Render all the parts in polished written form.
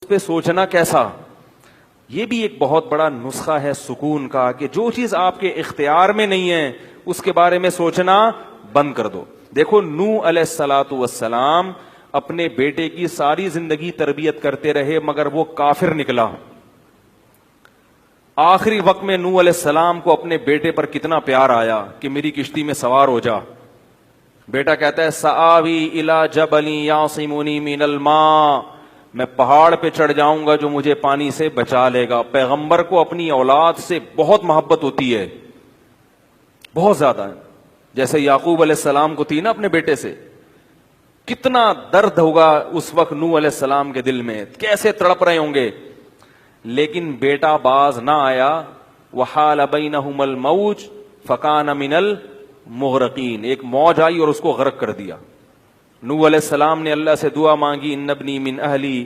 اس پہ سوچنا کیسا، یہ بھی ایک بہت بڑا نسخہ ہے سکون کا، کہ جو چیز آپ کے اختیار میں نہیں ہے اس کے بارے میں سوچنا بند کر دو. دیکھو نوح علیہ الصلوۃ والسلام اپنے بیٹے کی ساری زندگی تربیت کرتے رہے مگر وہ کافر نکلا. آخری وقت میں نوح علیہ السلام کو اپنے بیٹے پر کتنا پیار آیا کہ میری کشتی میں سوار ہو جا. بیٹا کہتا ہے سآوی الی جبل یعصمنی من الماء، میں پہاڑ پہ چڑھ جاؤں گا جو مجھے پانی سے بچا لے گا. پیغمبر کو اپنی اولاد سے بہت محبت ہوتی ہے، بہت زیادہ، جیسے یعقوب علیہ السلام کو تھی نا اپنے بیٹے سے. کتنا درد ہوگا اس وقت نوح علیہ السلام کے دل میں، کیسے تڑپ رہے ہوں گے. لیکن بیٹا باز نہ آیا. وحال بینہم الموج فکان من المغرقین، ایک موج آئی اور اس کو غرق کر دیا. نوح علیہ السلام نے اللہ سے دعا مانگی ان ابنی من اہلی،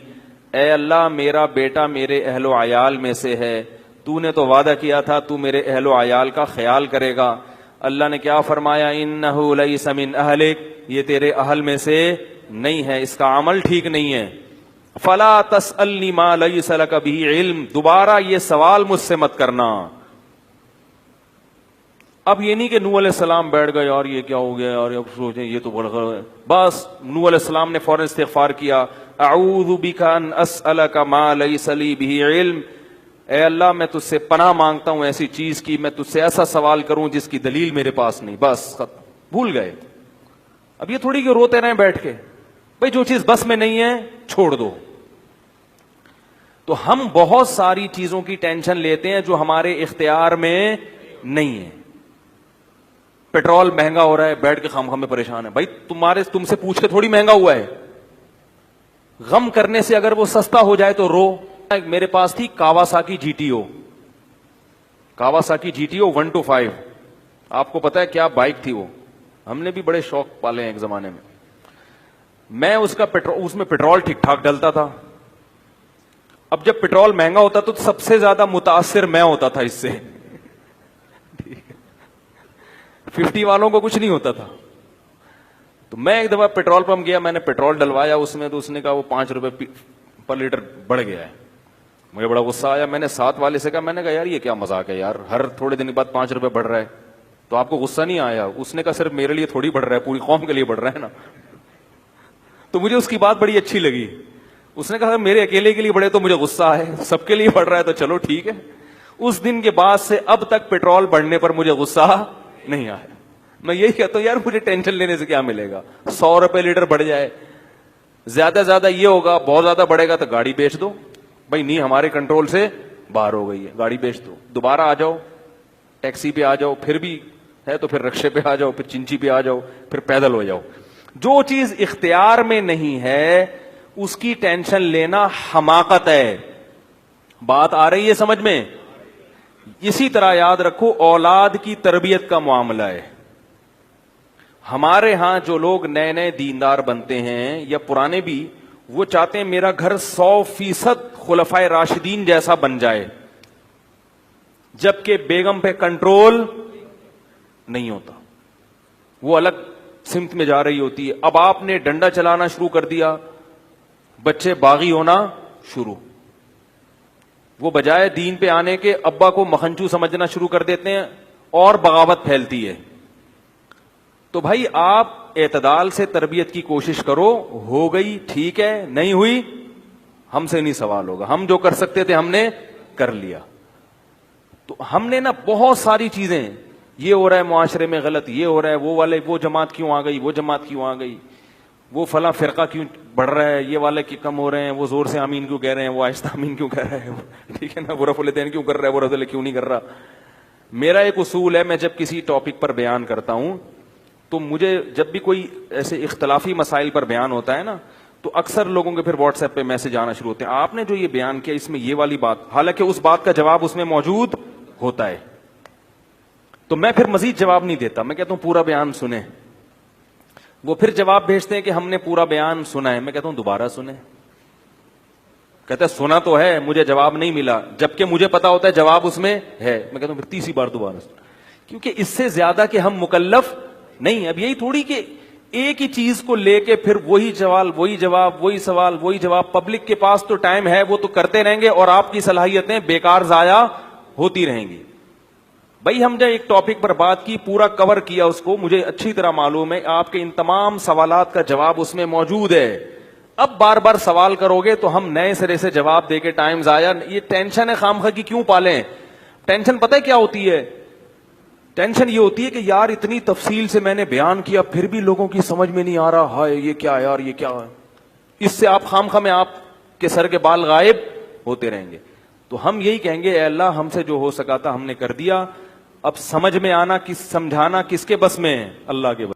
اے اللہ میرا بیٹا میرے اہل و عیال میں سے ہے، تو نے تو وعدہ کیا تھا تو میرے اہل و عیال کا خیال کرے گا. اللہ نے کیا فرمایا انہ لیس من اہلک، یہ تیرے اہل میں سے نہیں ہے، اس کا عمل ٹھیک نہیں ہے. فلا تسألنی ما لیس لک بہ علم، دوبارہ یہ سوال مجھ سے مت کرنا. اب یہ نہیں کہ نوح علیہ السلام بیٹھ گئے اور یہ کیا ہو گیا اور سوچیں یہ تو بڑا بس. نوح علیہ السلام نے فوراً استغفار کیا، اعوذ بک ان اسألک ما لیس لی بہ علم، اے اللہ میں تجھ سے پناہ مانگتا ہوں ایسی چیز کی، میں تجھ سے ایسا سوال کروں جس کی دلیل میرے پاس نہیں. بس ختم، بھول گئے. اب یہ تھوڑی کہ روتے رہیں بیٹھ کے، بھئی جو چیز بس میں نہیں ہے چھوڑ دو. تو ہم بہت ساری چیزوں کی ٹینشن لیتے ہیں جو ہمارے اختیار میں نہیں ہے. پیٹرول مہنگا ہو رہا ہے، بیٹھ کے خام میں پریشان ہے. بھائی تم سے پوچھ کے تھوڑی مہنگا ہوا ہے. غم کرنے سے اگر وہ سستا ہو جائے تو رو. میرے پاس تھی Kawasaki G T O, Kawasaki G T O 125. آپ کو پتا ہے کیا بائک تھی وہ، ہم نے بھی بڑے شوق پالے ہیں ایک زمانے میں. میں اس میں پیٹرول ٹھیک ٹھاک ڈلتا تھا. اب جب پیٹرول مہنگا ہوتا تو سب سے زیادہ متاثر میں ہوتا تھا اس سے. 50 والوں کو کچھ نہیں ہوتا تھا. تو میں ایک دفعہ پیٹرول پمپ گیا، میں نے پیٹرول ڈلوایا اس میں، تو اس نے کہا وہ 5 روپے پر لیٹر بڑھ گیا ہے. مجھے بڑا غصہ آیا. میں نے ساتھ والے سے کہا، میں نے کہا یار یہ کیا مذاق ہے یار، ہر تھوڑے دن کے بعد 5 روپے بڑھ رہا ہے تو آپ کو غصہ نہیں آیا؟ اس نے کہا صرف میرے لیے تھوڑی بڑھ رہا ہے، پوری قوم کے لیے بڑھ رہا ہے نا. تو مجھے اس کی بات بڑی اچھی لگی. اس نے کہا میرے اکیلے کے لیے بڑھے تو مجھے غصہ آئے، سب کے لیے بڑھ رہا ہے تو چلو ٹھیک ہے. اس دن کے بعد سے اب تک پیٹرول بڑھنے پر مجھے غصہ نہیں آیا. میں یہی کہتا ہوں یار مجھے ٹینشن لینے سے کیا ملے گا. 100 روپے لیٹر بڑھ جائے، زیادہ زیادہ یہ ہوگا، بہت زیادہ بڑھے گا تو گاڑی بیچ دو. بھائی نہیں ہمارے کنٹرول سے باہر ہو گئی ہے، گاڑی بیچ دو، دوبارہ آ جاؤ، ٹیکسی پہ آ جاؤ، پھر بھی ہے تو پھر رکشے پہ آ جاؤ، پھر چنچی پہ آ جاؤ، پھر پیدل ہو جاؤ. جو چیز اختیار میں نہیں ہے اس کی ٹینشن لینا حماقت ہے. بات آ رہی ہے سمجھ میں؟ اسی طرح یاد رکھو اولاد کی تربیت کا معاملہ ہے. ہمارے ہاں جو لوگ نئے نئے دیندار بنتے ہیں یا پرانے بھی، وہ چاہتے ہیں میرا گھر 100% خلفائے راشدین جیسا بن جائے، جبکہ بیگم پہ کنٹرول نہیں ہوتا، وہ الگ سمت میں جا رہی ہوتی ہے. اب آپ نے ڈنڈا چلانا شروع کر دیا، بچے باغی ہونا شروع. وہ بجائے دین پہ آنے کے ابا کو مکھنچو سمجھنا شروع کر دیتے ہیں اور بغاوت پھیلتی ہے. تو بھائی آپ اعتدال سے تربیت کی کوشش کرو. ہو گئی ٹھیک ہے، نہیں ہوئی ہم سے نہیں سوال ہوگا، ہم جو کر سکتے تھے ہم نے کر لیا. تو ہم نے نا بہت ساری چیزیں، یہ ہو رہا ہے معاشرے میں غلط، یہ ہو رہا ہے، وہ والے وہ جماعت کیوں آ گئی، وہ جماعت کیوں آ گئی، وہ فلاں فرقہ کیوں بڑھ رہا ہے، یہ والے کی کم ہو رہے ہیں، وہ زور سے آمین کیوں کہہ رہے ہیں، وہ آہستہ آمین کیوں کہہ رہے ہیں، ٹھیک ہے نا، وہ رفع الیدین کیوں کر رہا ہے، وہ رفع الیدین کیوں نہیں کر رہا. میرا ایک اصول ہے، میں جب کسی ٹاپک پر بیان کرتا ہوں تو مجھے جب بھی کوئی ایسے اختلافی مسائل پر بیان ہوتا ہے نا، تو اکثر لوگوں کے پھر واٹس ایپ پہ میسج آنا شروع ہوتے ہیں، آپ نے جو یہ بیان کیا اس میں یہ والی بات، حالانکہ اس بات کا جواب اس میں موجود ہوتا ہے. تو میں پھر مزید جواب نہیں دیتا، میں کہتا ہوں پورا بیان سنیں. وہ پھر جواب بھیجتے ہیں کہ ہم نے پورا بیان سنا ہے. میں کہتا ہوں دوبارہ سنیں. کہتا ہے سنا تو ہے، مجھے جواب نہیں ملا، جبکہ مجھے پتا ہوتا ہے جواب اس میں ہے. میں کہتا ہوں پھر 30 بار دوبارہ سن، کیونکہ اس سے زیادہ کہ ہم مکلف نہیں. اب یہی تھوڑی کہ ایک ہی چیز کو لے کے پھر وہی سوال وہی جواب وہی سوال وہی جواب. پبلک کے پاس تو ٹائم ہے, وہ تو کرتے رہیں گے اور آپ کی صلاحیتیں بیکار ضائع ہوتی رہیں گی. بھائی ہم نے ایک ٹاپک پر بات کی, پورا کور کیا اس کو, مجھے اچھی طرح معلوم ہے آپ کے ان تمام سوالات کا جواب اس میں موجود ہے. اب بار بار سوال کرو گے تو ہم نئے سرے سے جواب دے کے ٹائم ضائع, یہ ٹینشن ہے خام خواہ کی کیوں پالیں. ٹینشن پتہ ہے کیا ہوتی ہے؟ ٹینشن یہ ہوتی ہے کہ یار اتنی تفصیل سے میں نے بیان کیا پھر بھی لوگوں کی سمجھ میں نہیں آ رہا, ہائے یہ کیا یار, یہ کیا ہے. اس سے آپ خام خواہ میں آپ کے سر کے بال غائب ہوتے رہیں گے. تو ہم یہی کہیں گے, اے اللہ ہم سے جو ہو سکا تھا ہم نے کر دیا, اب سمجھ میں آنا سمجھانا کس کے بس میں ہے؟ اللہ کے بس.